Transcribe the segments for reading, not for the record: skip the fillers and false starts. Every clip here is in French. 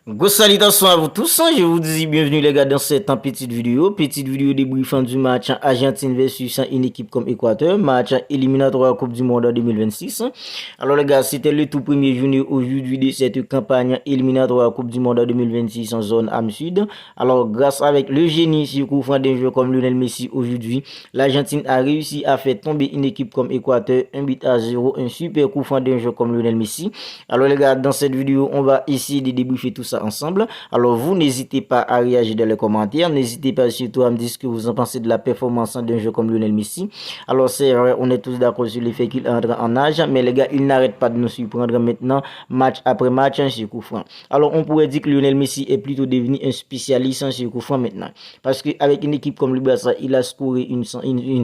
Go salutations à vous tous, je vous dis bienvenue les gars dans cette petite vidéo débriefant du match Argentine versus une équipe comme Équateur, match éliminatoire Coupe du Monde en 2026. Alors les gars, c'était le tout premier journée aujourd'hui de cette campagne éliminatoire Coupe du Monde en 2026 en zone Am Sud. Alors grâce avec le génie sur coup franc d'un joueur comme Lionel Messi aujourd'hui, l'Argentine a réussi à faire tomber une équipe comme Équateur 1-0, un super coup franc d'un joueur comme Lionel Messi. Alors les gars, dans cette vidéo, on va essayer de débriefer tout ça ensemble. Alors vous n'hésitez pas à réagir dans les commentaires, n'hésitez pas surtout à me dire ce que vous en pensez de la performance d'un jeu comme Lionel Messi. Alors c'est vrai, on est tous d'accord sur le fait qu'il entre en âge, mais les gars, il n'arrête pas de nous surprendre maintenant, match après match, sur coup franc. Alors on pourrait dire que Lionel Messi est plutôt devenu un spécialiste sur coup franc maintenant, parce qu'avec une équipe comme le Barça, il a scoré une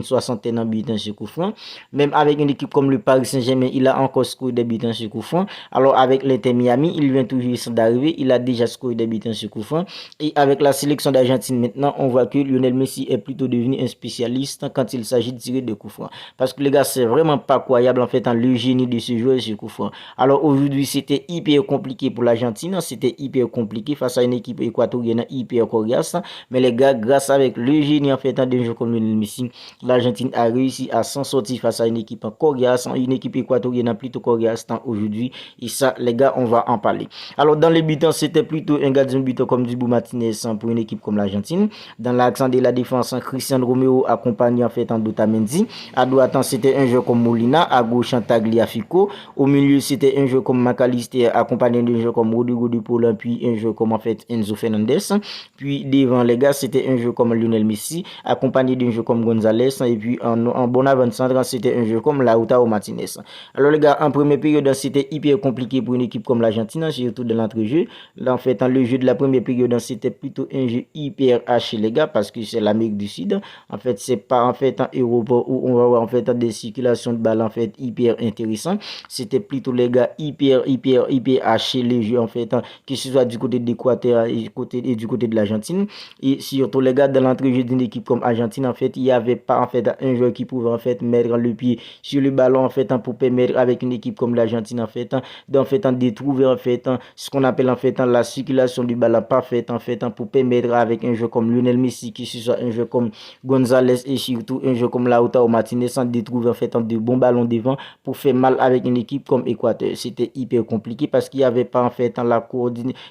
soixantaine de buts sur coup franc. Même avec une équipe comme le Paris Saint-Germain, il a encore scoré des buts sur coup franc. Alors avec l'Inter Miami, il vient tout juste d'arriver, il a déjà scoré des buts sur coup franc. Et avec la sélection d'Argentine maintenant, on voit que Lionel Messi est plutôt devenu un spécialiste quand il s'agit de tirer des coups francs. Parce que les gars, c'est vraiment pas croyable en fait le génie de ce joueur sur coup franc. Alors aujourd'hui, c'était hyper compliqué pour l'Argentine, c'était hyper compliqué face à une équipe équatorienne hyper coriace. Mais les gars, grâce avec le génie en fait d'un joueur comme Lionel Messi, l'Argentine a réussi à s'en sortir face à une équipe coriace, une équipe équatorienne plutôt coriace aujourd'hui. Et ça, les gars, on va en parler. Alors, dans les buts, c'était plutôt un gardien de but comme Dibu Martinez pour une équipe comme l'Argentine. Dans l'accent de la défense, Cristiano Romero accompagné en fait en d'Otamendi. À droite, c'était un joueur comme Molina. À gauche, Tagliafico. Au milieu, c'était un joueur comme McAllister accompagné d'un joueur comme Rodrigo de Paul, puis un joueur comme en fait Enzo Fernandez. Puis devant les gars, c'était un joueur comme Lionel Messi accompagné d'un joueur comme Gonzalez. Et puis en bon avant-centre, c'était un joueur comme Lautaro Martinez. Alors les gars, en première période, c'était hyper compliqué pour une équipe comme l'Argentine, surtout de l'entrejeu. Là, en fait, le jeu de la première période, c'était plutôt un jeu hyper haché, les gars, parce que c'est l'Amérique du Sud. En fait, c'est pas en fait en Europe où on va avoir en fait des circulations de balles en fait hyper intéressantes. C'était plutôt les gars hyper haché les jeux en fait, que ce soit du côté de l'Équateur et du côté de l'Argentine. Et surtout les gars, dans l'entrejeu d'une équipe comme Argentine, en fait, il n'y avait pas en fait un joueur qui pouvait en fait mettre le pied sur le ballon en fait pour permettre avec une équipe comme l'Argentine en fait de trouver en fait ce qu'on appelle en fait la circulation du ballon parfaite en fait pour permettre avec un jeu comme Lionel Messi, que ce soit un jeu comme Gonzalez et surtout un jeu comme Lautaro Martinez, de trouver en fait de bons ballons devant pour faire mal avec une équipe comme Équateur. C'était hyper compliqué parce qu'il n'y avait pas en fait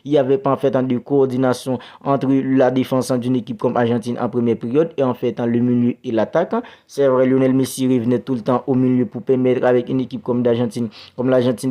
il y avait pas en fait de coordination entre la défense d'une équipe comme Argentine en première période et en fait le milieu et l'attaque. C'est vrai, Lionel Messi revenait tout le temps au milieu pour permettre avec une équipe comme l'Argentine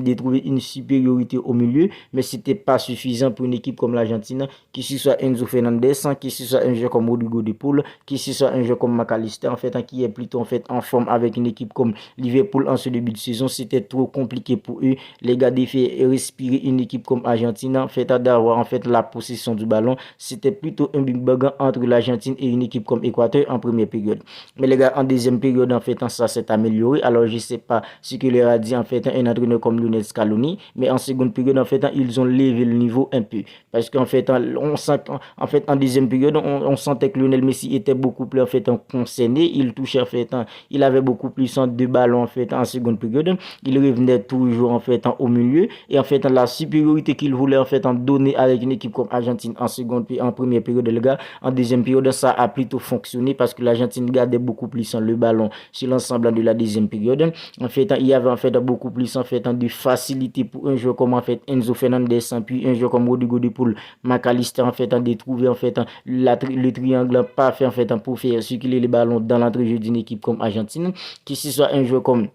de trouver une supériorité au milieu, mais c'était pas suffisant pour une équipe comme l'Argentine, que ce soit Enzo Fernandez, que ce soit un joueur comme Rodrigo de Paul, que ce soit un joueur comme McAllister en fait qui est plutôt en fait en forme avec une équipe comme Liverpool en ce début de saison. C'était trop compliqué pour eux, les gars, de faire respirer une équipe comme Argentine en fait d'avoir en fait la possession du ballon. C'était plutôt un big bang entre l'Argentine et une équipe comme Équateur en première période. Mais les gars, en deuxième période en fait ça s'est amélioré. Alors je sais pas ce que leur a dit en fait un entraîneur comme Lionel Scaloni, mais en seconde période en fait ils ont levé le niveau un peu, parce qu'en fait on sent en fait en deuxième période on sentait que Lionel Messi était beaucoup plus en fait concerné, il touchait en fait il avait beaucoup plus de ballons en fait en seconde période, il revenait toujours en fait au milieu et en fait la supériorité qu'il voulait en fait donner avec une équipe comme Argentine en seconde puis en première période, les gars, en deuxième période ça a plutôt fonctionné parce que l'Argentine gardait beaucoup plus le ballon sur l'ensemble de la deuxième période. En fait, il y avait en fait beaucoup plus en fait de facilité pour un joueur comme en fait Enzo Fernandez, puis un joueur comme Rodrigo de Paul, McAllister en fait de trouver en fait le triangle parfait en fait pour faire circuler les ballons dans l'entrejeu d'une équipe comme Argentine, que ce soit un joueur comme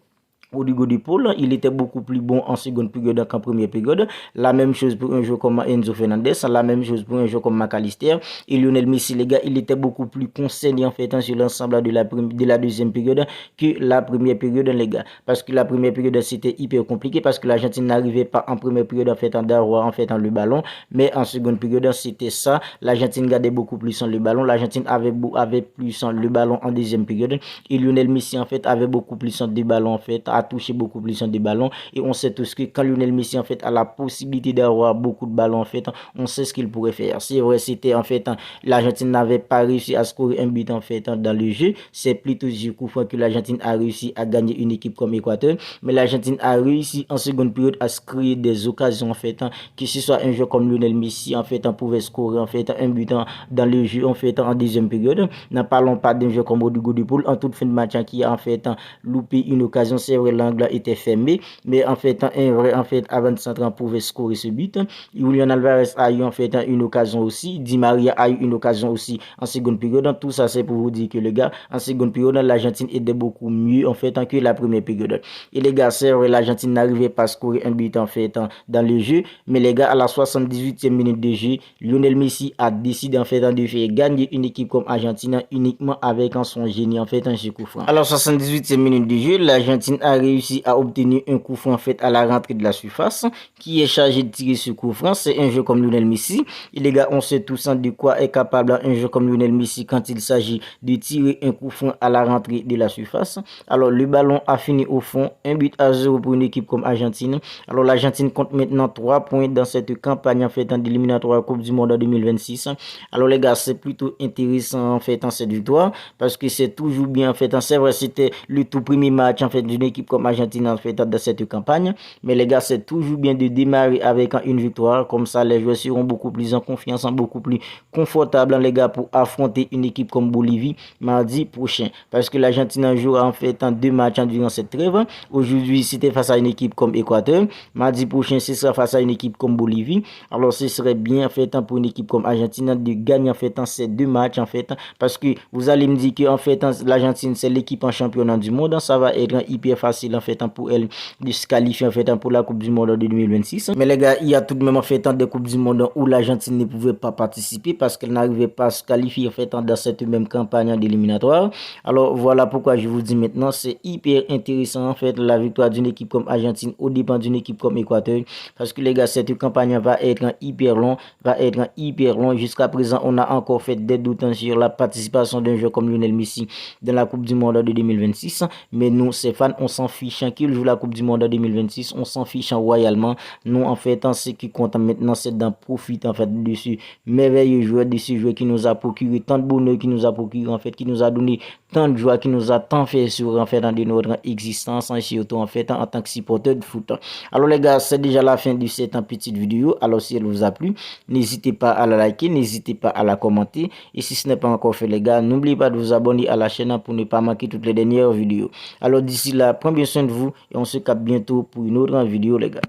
Rodrigo de Paul, il était beaucoup plus bon en seconde période qu'en première période. La même chose pour un joueur comme Enzo Fernandez, la même chose pour un joueur comme McAllister. Et Lionel Messi, les gars, il était beaucoup plus concerné en fait sur l'ensemble de la deuxième période que la première période, les gars. Parce que la première période, c'était hyper compliqué parce que l'Argentine n'arrivait pas en première période en fait d'avoir en fait le ballon. Mais en seconde période, c'était ça. L'Argentine gardait beaucoup plus le ballon. L'Argentine avait plus le ballon en deuxième période. Et Lionel Messi en fait avait beaucoup plus de ballon en fait à toucher beaucoup plus de ballons. Et on sait tous que quand Lionel Messi en fait a la possibilité d'avoir beaucoup de ballons en fait, on sait ce qu'il pourrait faire. C'est vrai, c'était en fait l'Argentine n'avait pas réussi à scorer un but en fait dans le jeu. C'est plutôt du coup que l'Argentine a réussi à gagner une équipe comme Équateur. Mais l'Argentine a réussi en seconde période à se créer des occasions en fait, que ce soit un joueur comme Lionel Messi en fait, pouvait scorer en fait un but dans le jeu en fait en deuxième période. N'en parlons pas d'un joueur comme Rodrigo de Paul en toute fin de match qui a en fait loupé une occasion. C'est vrai, l'angle était fermé, mais en fait un vrai en fait avant de centre pouvait scorer ce but. Julian Alvarez a eu en fait une occasion aussi. Di Maria a eu une occasion aussi en seconde période. Tout ça c'est pour vous dire que les gars, en seconde période l'Argentine était beaucoup mieux en fait que la première période. Et les gars, c'est vrai, l'Argentine n'arrivait pas à scorer un but en fait dans le jeu, mais les gars, à la 78e minute de jeu, Lionel Messi a décidé en fait de faire gagner une équipe comme Argentine uniquement avec son génie en fait un coup franc. À la 78e minute de jeu, l'Argentine a réussi à obtenir un coup franc en fait à la rentrée de la surface qui est chargé de tirer ce coup franc. C'est un jeu comme Lionel Messi. Et les gars, on sait tous de quoi est capable un jeu comme Lionel Messi quand il s'agit de tirer un coup franc à la rentrée de la surface. Alors le ballon a fini au fond, 1-0 pour une équipe comme Argentine. Alors l'Argentine compte maintenant 3 points dans cette campagne en fait en éliminatoire Coupe du Monde en 2026. Alors les gars, c'est plutôt intéressant en fait en cette victoire parce que c'est toujours bien en fait. C'est vrai, c'était le tout premier match en fait d'une équipe comme Argentine en fait dans cette campagne, mais les gars, c'est toujours bien de démarrer avec une victoire comme ça. Les joueurs seront beaucoup plus en confiance, beaucoup plus confortables les gars pour affronter une équipe comme Bolivie mardi prochain, parce que l'Argentine jouera en fait en 2 matchs durant cette trêve. Aujourd'hui, c'était face à une équipe comme Équateur. Mardi prochain, ce sera face à une équipe comme Bolivie. Alors, ce serait bien en fait pour une équipe comme Argentine de gagner en fait ces 2 matchs en fait, parce que vous allez me dire que en fait l'Argentine c'est l'équipe en championnat du monde. Ça va être hyper facile en fait pour elle de se qualifier en fait pour la Coupe du Monde de 2026. Mais les gars, il y a tout de même en fait des Coupes du Monde où l'Argentine ne pouvait pas participer parce qu'elle n'arrivait pas à se qualifier en fait dans cette même campagne d'éliminatoire. Alors voilà pourquoi je vous dis maintenant, c'est hyper intéressant en fait la victoire d'une équipe comme Argentine au dépend d'une équipe comme Équateur, parce que les gars, cette campagne va être hyper long, jusqu'à présent on a encore fait des doutes sur la participation d'un joueur comme Lionel Messi dans la Coupe du Monde de 2026, mais nous ces fans on s'en fiche qu'il joue la Coupe du Monde de 2026, on s'en fiche royalement. Nous en fait ce qui compte maintenant c'est d'en profiter en fait de ce merveilleux joueur, de ce joueur qui nous a procuré tant de bonheur, qui nous a procuré en fait, qui nous a donné tant de joie, qui nous a tant fait sur en fait dans notre existence, surtout en fait en tant que supporter de foot. Alors les gars, c'est déjà la fin de cette petite vidéo. Alors si elle vous a plu, n'hésitez pas à la liker, n'hésitez pas à la commenter, et si ce n'est pas encore fait les gars, n'oubliez pas de vous abonner à la chaîne pour ne pas manquer toutes les dernières vidéos. Alors d'ici là, prenez bien soin de vous et on se capte bientôt pour une autre vidéo les gars.